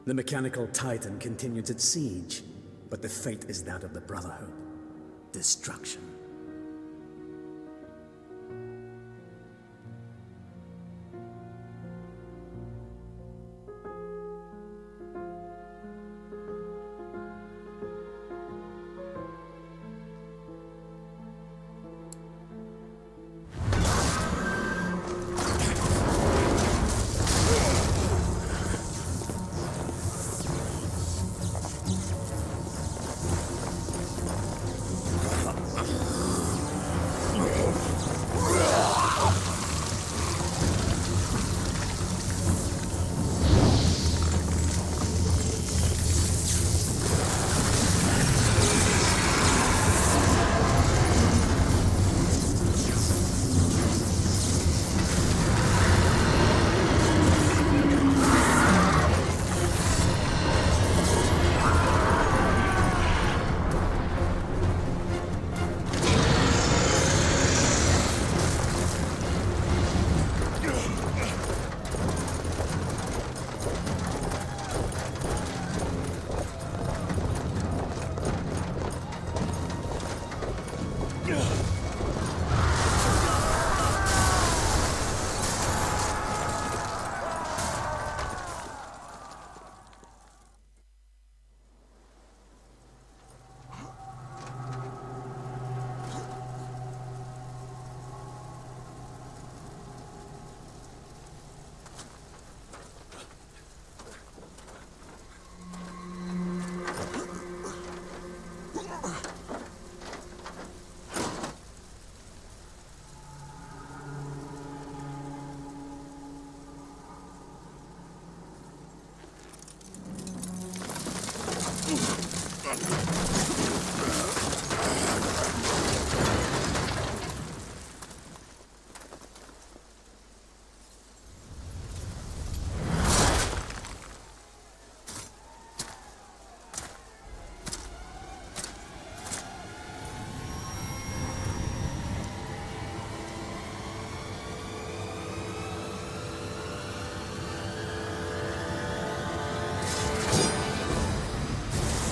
The mechanical titan continues its siege, but the fate is that of the Brotherhood. Destruction.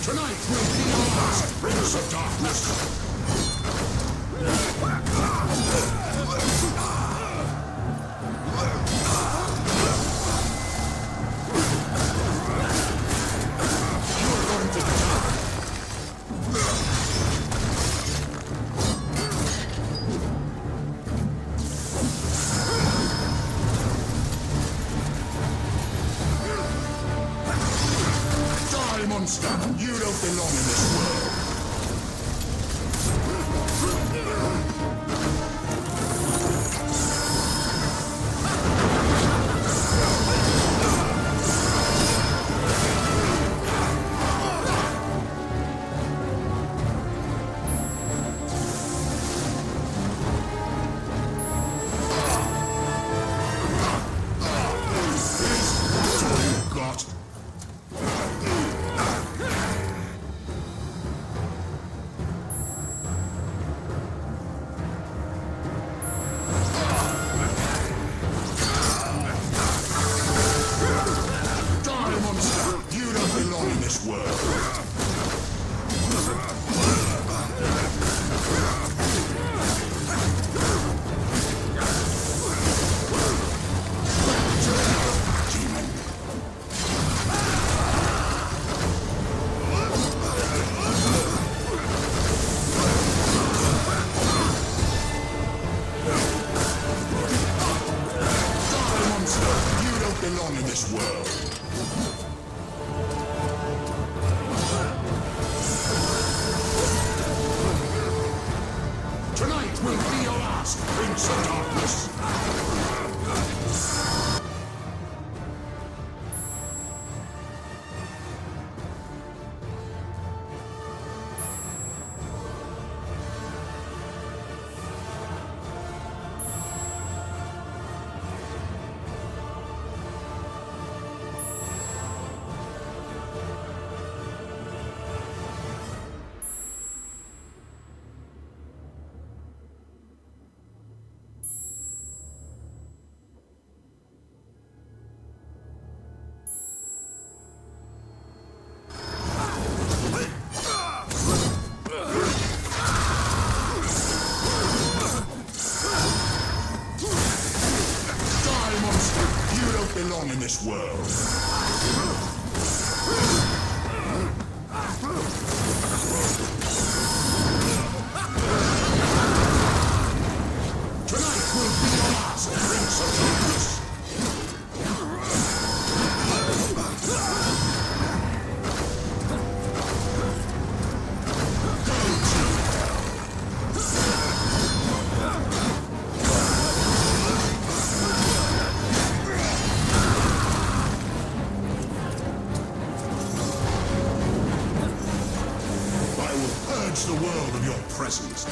Tonight will be our last Prince of Darkness. You're going to die. Die, monster! You don't belong in this world. That's all you've got. Die, monster! You don't belong in this world. Demon. Die, monster! You don't belong in this world. Tonight will be your last, Prince of Darkness. don't belong in this world. Tonight will be your last, Prince of Darkness. The world of your presence.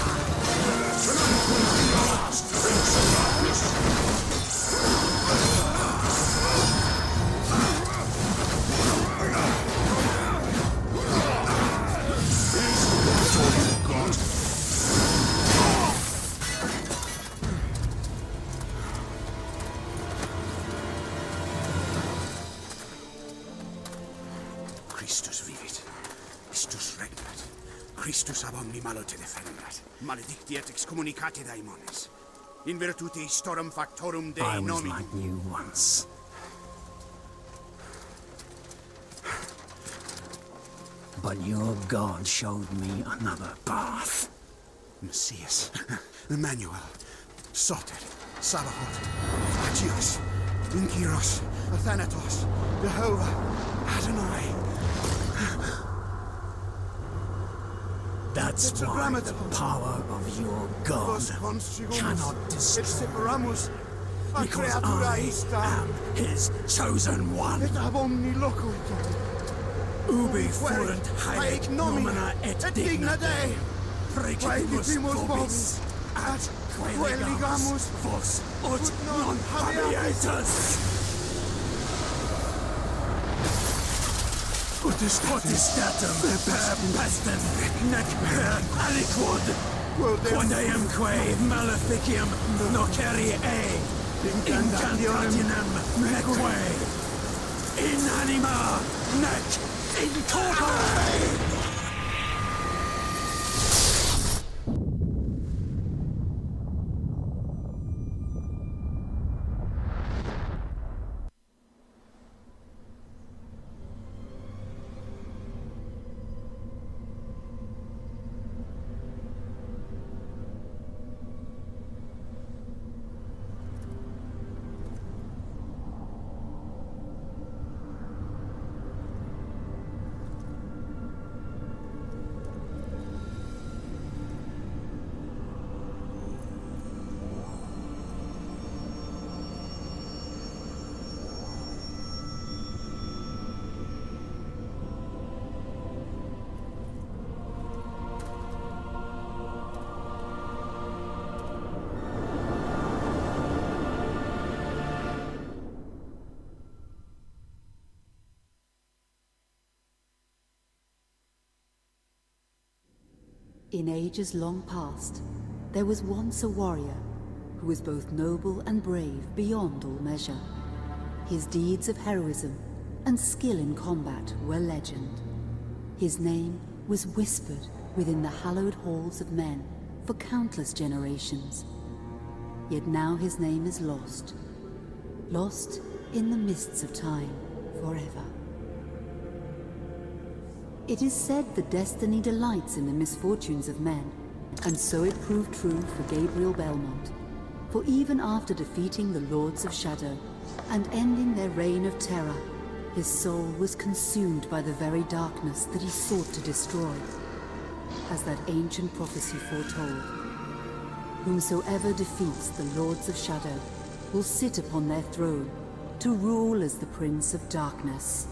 Tonight will be your last, Prince of Darkness. Is that all you've got? Christus vivit, Christus regnat, Christus ab omni malo te defendat, maledictiet excommunicate daemones, in virtute storum factorum Dei I was nomini. like you once. But your God showed me another path. Messias, Emmanuel, Soter, Sabaoth, Agios, Inkyros, Athanatos, Jehovah, Adonai. That's It's why the Tetragrammaton. power of your God cannot destroy. separamus, a Because creatura I ista, am his chosen one. et ab omni locutor. Ubi fuerunt haec haec nomina nomina et digna digna Dei. Praecipimus vobis, at quae legamus vos ut non habeatus. Potestatem per pestem nec per aliquod, quod eamque maleficium nocere incantationem neque in anima nec in corpore. In ages long past, there was once a warrior who was both noble and brave beyond all measure. His deeds of heroism and skill in combat were legend. His name was whispered within the hallowed halls of men for countless generations. Yet now his name is lost, lost in the mists of time forever. It is said that destiny delights in the misfortunes of men, and so it proved true for Gabriel Belmont. For even after defeating the Lords of Shadow and ending their reign of terror, his soul was consumed by the very darkness that he sought to destroy. As that ancient prophecy foretold, whomsoever defeats the Lords of Shadow will sit upon their throne to rule as the Prince of Darkness.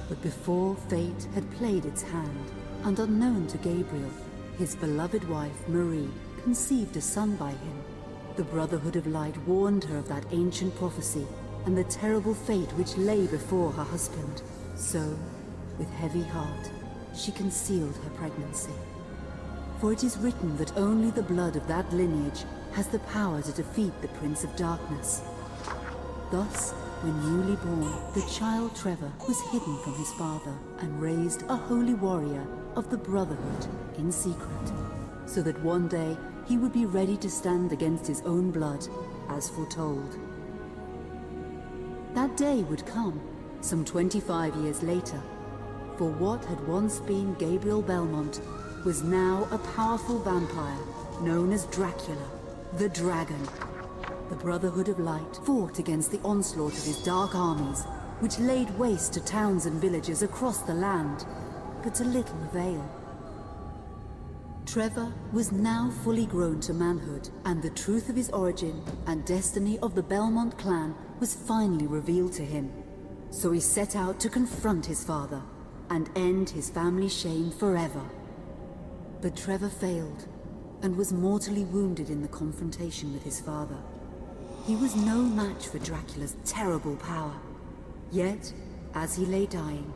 But before fate had played its hand, and unknown to Gabriel, his beloved wife, Marie, conceived a son by him. The Brotherhood of Light warned her of that ancient prophecy and the terrible fate which lay before her husband. So, with heavy heart, she concealed her pregnancy. For it is written that only the blood of that lineage has the power to defeat the Prince of Darkness. Thus, When newly born, the child Trevor was hidden from his father and raised a holy warrior of the Brotherhood in secret, so that one day he would be ready to stand against his own blood, as foretold. That day would come, some 25 years later, for what had once been Gabriel Belmont was now a powerful vampire known as Dracula, the Dragon. The Brotherhood of Light fought against the onslaught of his dark armies, which laid waste to towns and villages across the land, but to little avail. Trevor was now fully grown to manhood, and the truth of his origin and destiny of the Belmont clan was finally revealed to him. So he set out to confront his father and end his family's shame forever. But Trevor failed and was mortally wounded in the confrontation with his father. He was no match for Dracula's terrible power. Yet, as he lay dying,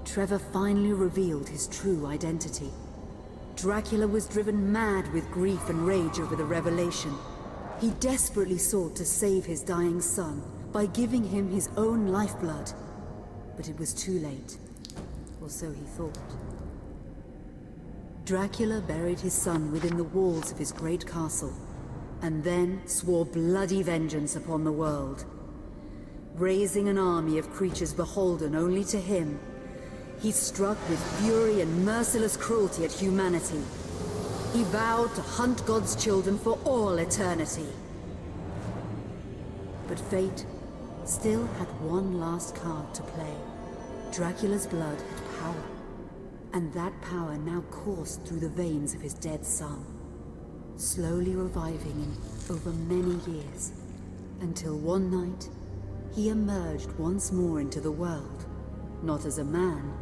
Trevor finally revealed his true identity. Dracula was driven mad with grief and rage over the revelation. He desperately sought to save his dying son by giving him his own lifeblood. But it was too late, or so he thought. Dracula buried his son within the walls of his great castle, and then swore bloody vengeance upon the world. Raising an army of creatures beholden only to him, he struck with fury and merciless cruelty at humanity. He vowed to hunt God's children for all eternity. But fate still had one last card to play. Dracula's blood had power, and that power now coursed through the veins of his dead son, slowly reviving him over many years, until one night he emerged once more into the world, not as a man,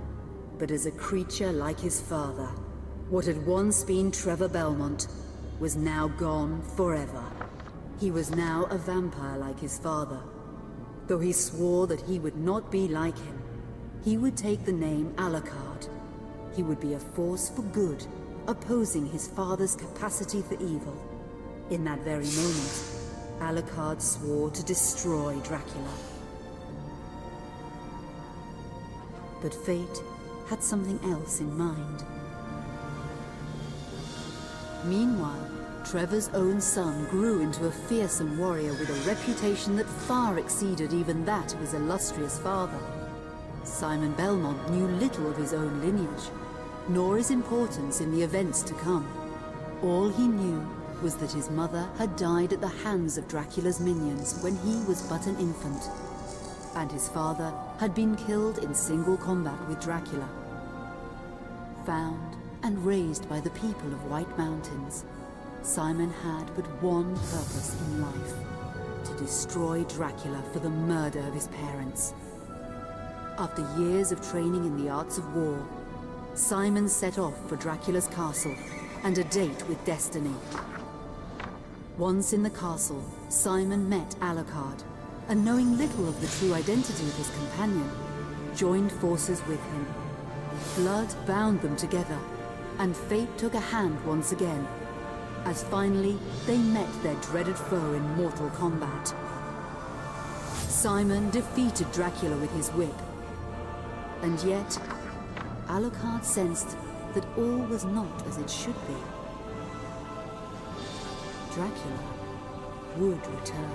but as a creature like his father. What had once been Trevor Belmont was now gone forever. He was now a vampire like his father. Though he swore that he would not be like him, he would take the name Alucard. He would be a force for good, opposing his father's capacity for evil. In that very moment, Alucard swore to destroy Dracula. But fate had something else in mind. Meanwhile, Trevor's own son grew into a fearsome warrior with a reputation that far exceeded even that of his illustrious father. Simon Belmont knew little of his own lineage, nor his importance in the events to come. All he knew was that his mother had died at the hands of Dracula's minions when he was but an infant, and his father had been killed in single combat with Dracula. Found and raised by the people of White Mountains, Simon had but one purpose in life: to destroy Dracula for the murder of his parents. After years of training in the arts of war, Simon set off for Dracula's castle and a date with destiny. Once in the castle, Simon met Alucard, and knowing little of the true identity of his companion, joined forces with him. Blood bound them together, and fate took a hand once again, as finally they met their dreaded foe in mortal combat. Simon defeated Dracula with his whip, and yet Alucard sensed that all was not as it should be. Dracula would return.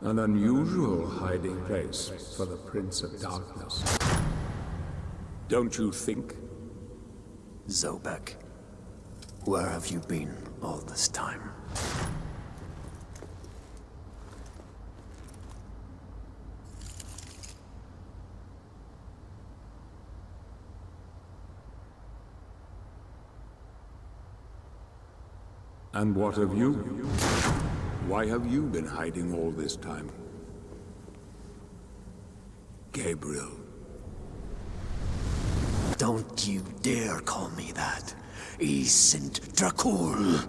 An unusual hiding place for the Prince of Darkness. Don't you think? Zobek, where have you been all this time? And what of you? Why have you been hiding all this time? Gabriel. Don't you dare call me that. Sint Dracul.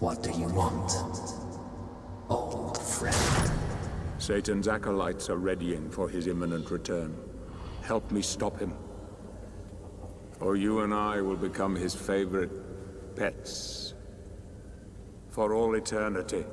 What do you want, old friend? Satan's acolytes are readying for his imminent return. Help me stop him. Or you and I will become his favorite pets. For all eternity.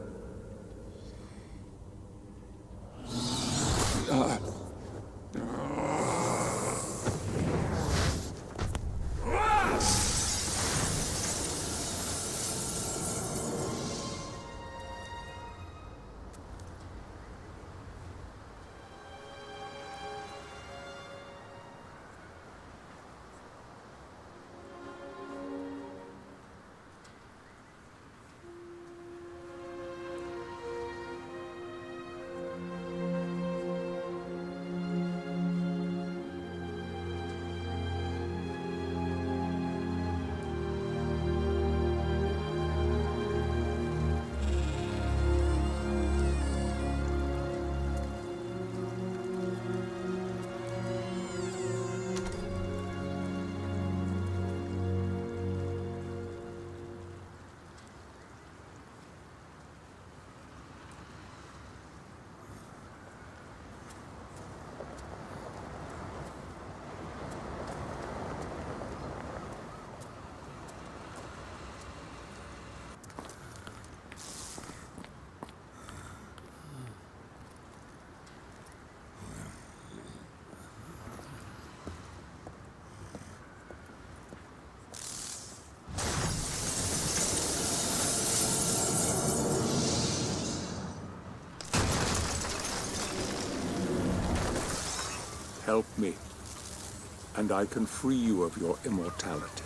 Help me, and I can free you of your immortality.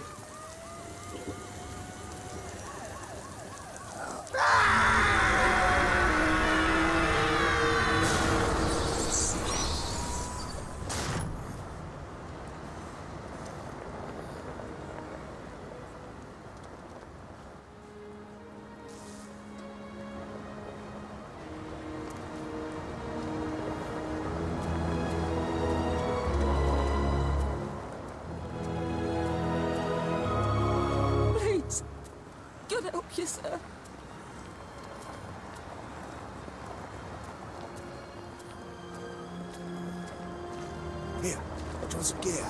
God help you, sir. Here, ta some gear.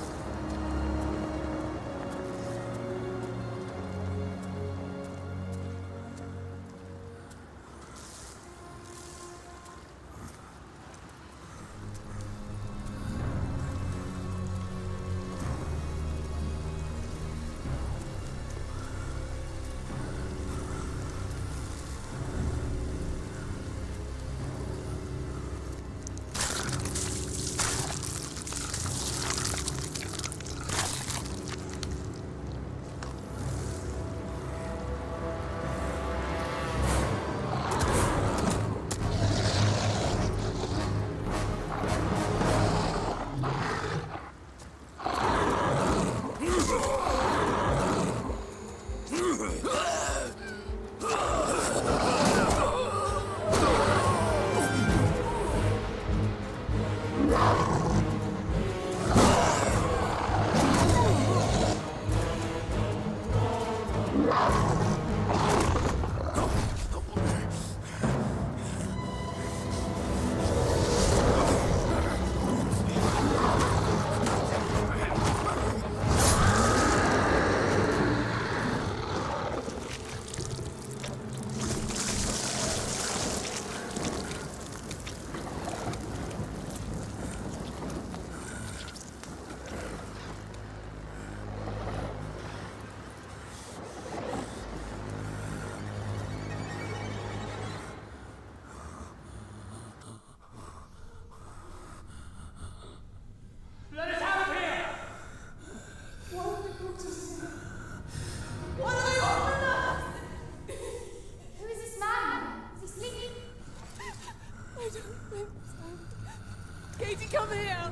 Come here!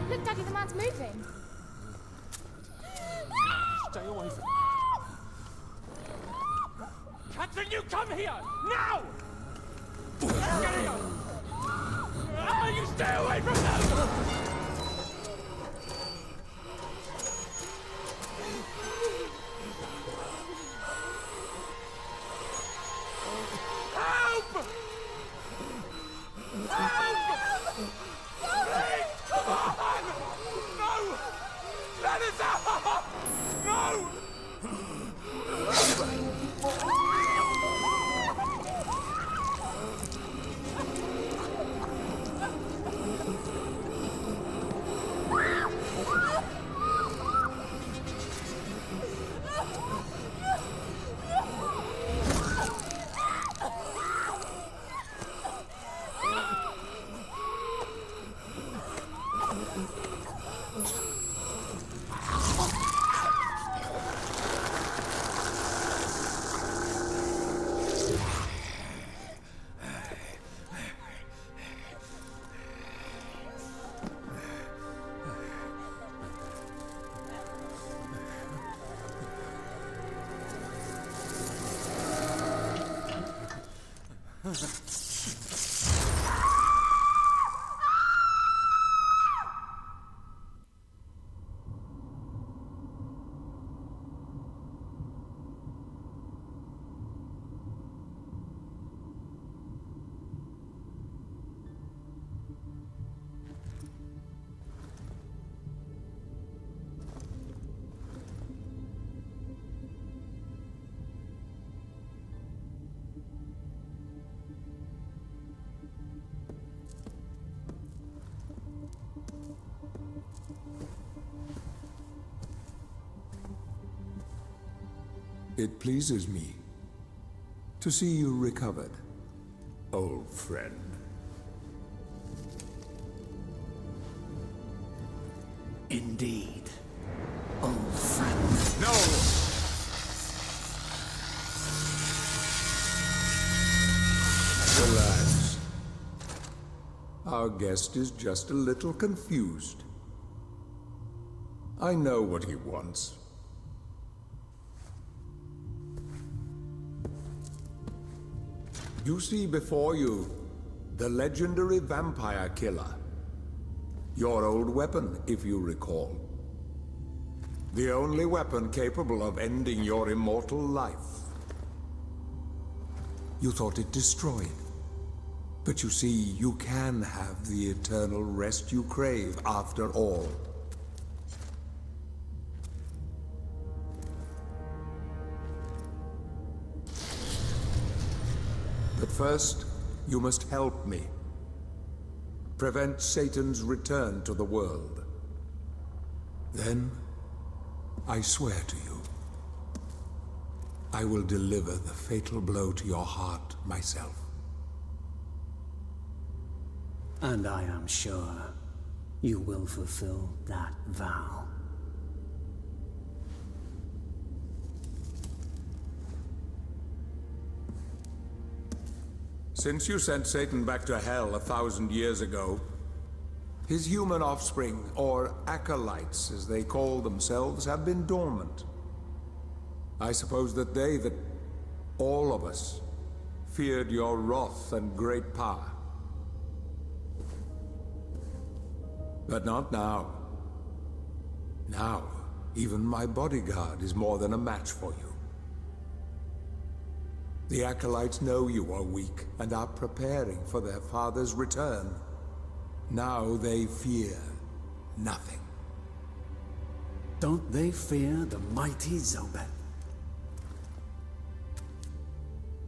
Look, Daddy, the man's moving. Stay away from me. Catherine, you come here! Now! Get here! You stay away from them! Help! Help! Please, come on! No! Let us out! No! It pleases me to see you recovered, old friend. Indeed, old friend. No! Relax. Our guest is just a little confused. I know what he wants. You see before you the legendary vampire killer. Your old weapon, if you recall. The only weapon capable of ending your immortal life. You thought it destroyed. But you see, you can have the eternal rest you crave after all. But first, you must help me. Prevent Satan's return to the world. Then, I swear to you, I will deliver the fatal blow to your heart myself. And I am sure you will fulfill that vow. Since you sent Satan back to hell 1,000 years ago, his human offspring, or acolytes as they call themselves, have been dormant. I suppose that all of us, feared your wrath and great power. But not now. Now, even my bodyguard is more than a match for you. The acolytes know you are weak and are preparing for their father's return. Now they fear nothing. Don't they fear the mighty Zobet?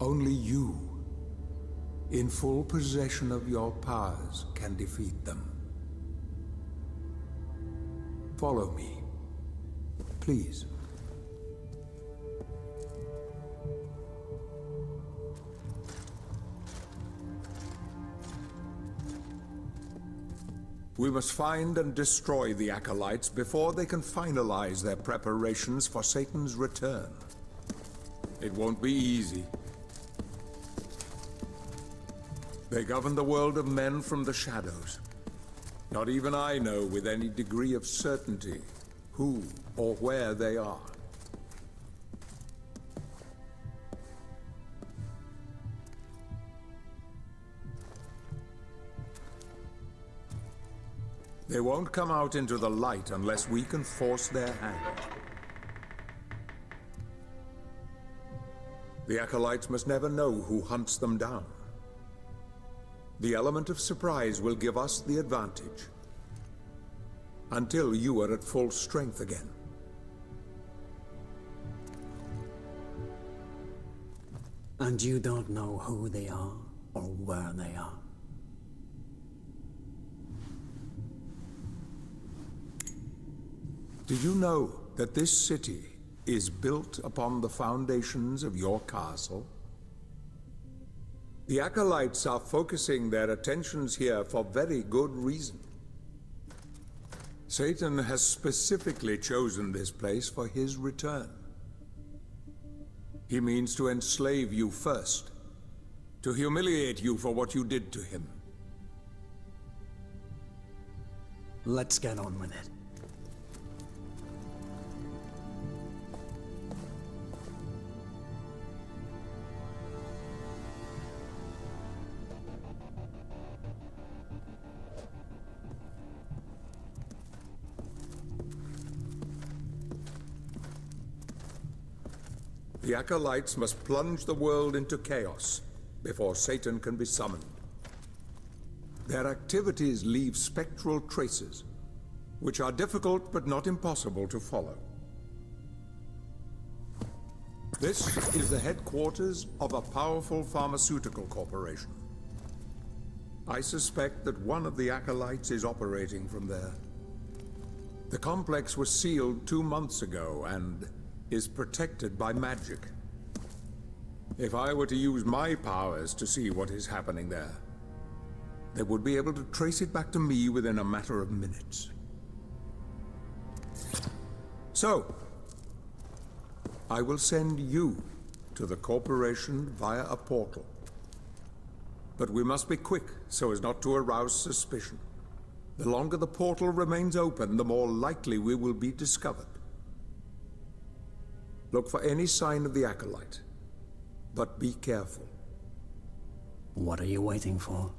Only you, in full possession of your powers, can defeat them. Follow me, please. We must find and destroy the acolytes before they can finalize their preparations for Satan's return. It won't be easy. They govern the world of men from the shadows. Not even I know with any degree of certainty who or where they are. They won't come out into the light unless we can force their hand. The Acolytes must never know who hunts them down. The element of surprise will give us the advantage. Until you are at full strength again. And you don't know who they are or where they are. Do you know that this city is built upon the foundations of your castle? The Acolytes are focusing their attentions here for very good reason. Satan has specifically chosen this place for his return. He means to enslave you first, to humiliate you for what you did to him. Let's get on with it. The Acolytes must plunge the world into chaos before Satan can be summoned. Their activities leave spectral traces, which are difficult but not impossible to follow. This is the headquarters of a powerful pharmaceutical corporation. I suspect that one of the Acolytes is operating from there. The complex was sealed 2 months ago and is protected by magic. If I were to use my powers to see what is happening there, they would be able to trace it back to me within a matter of minutes. So, I will send you to the corporation via a portal. But we must be quick so as not to arouse suspicion. The longer the portal remains open, the more likely we will be discovered. Look for any sign of the Acolyte, but be careful. What are you waiting for?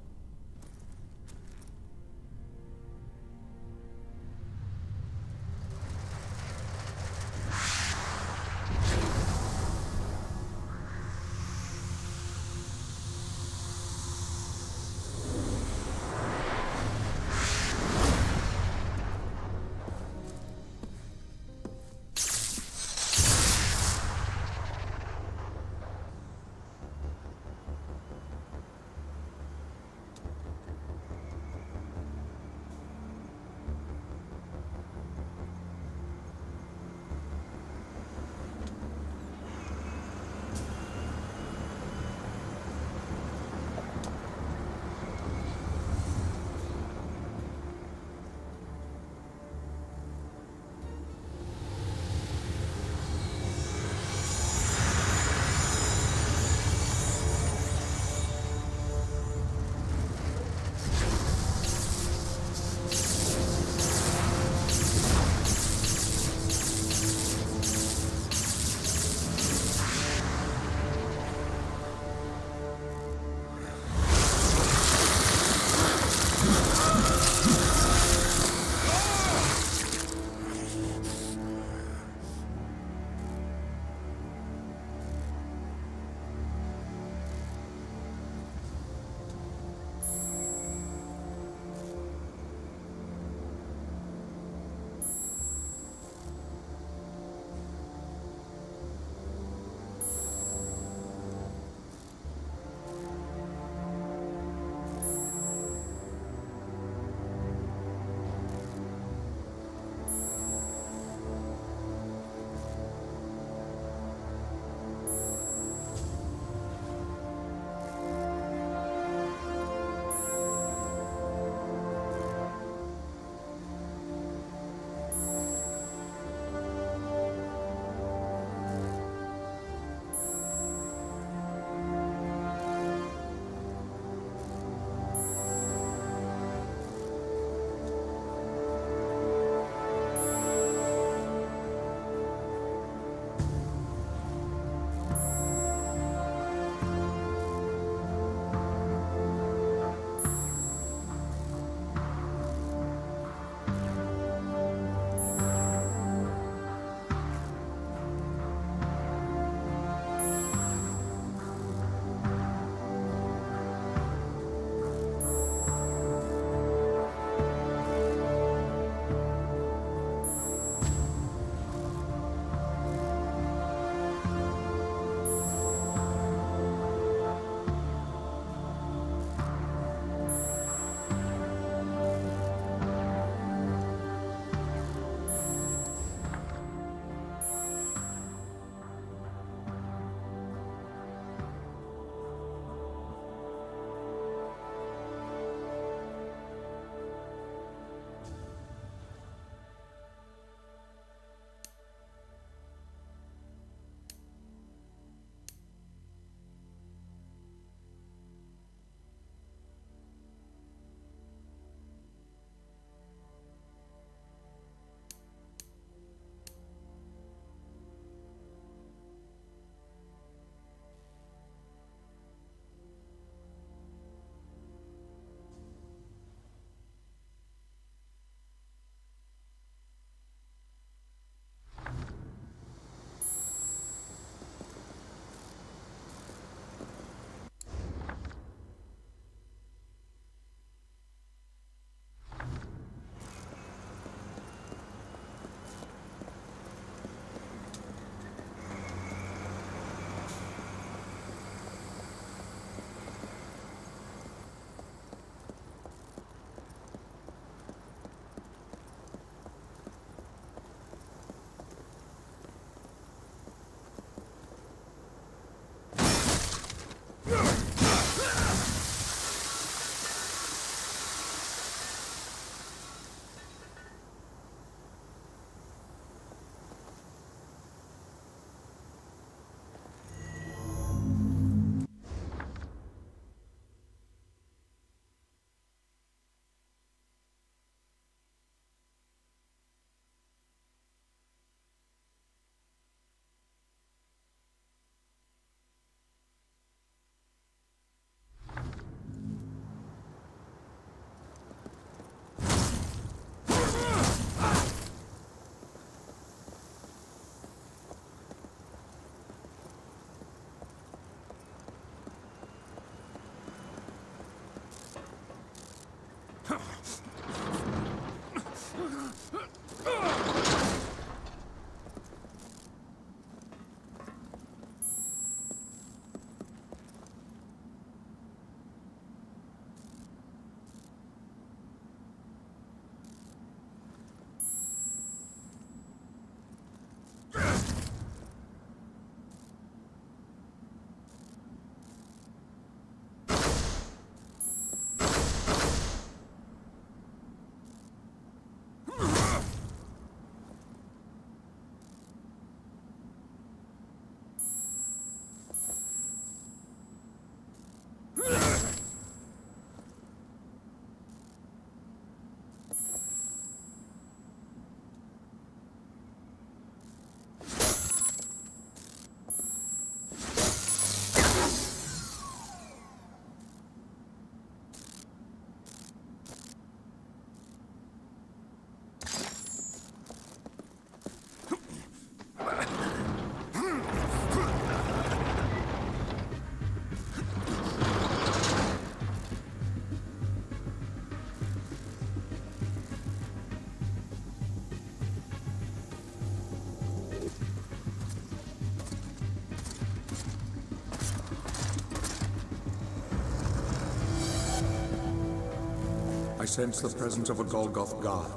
I sense the presence of a Golgoth guard.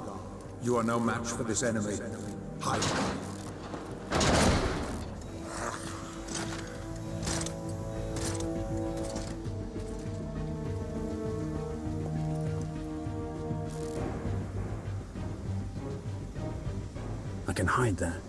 You are no match for this enemy. Hide. I can hide there.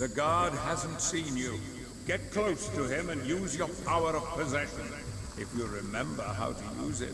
The guard hasn't seen you. Get close to him and use your power of possession. If you remember how to use it.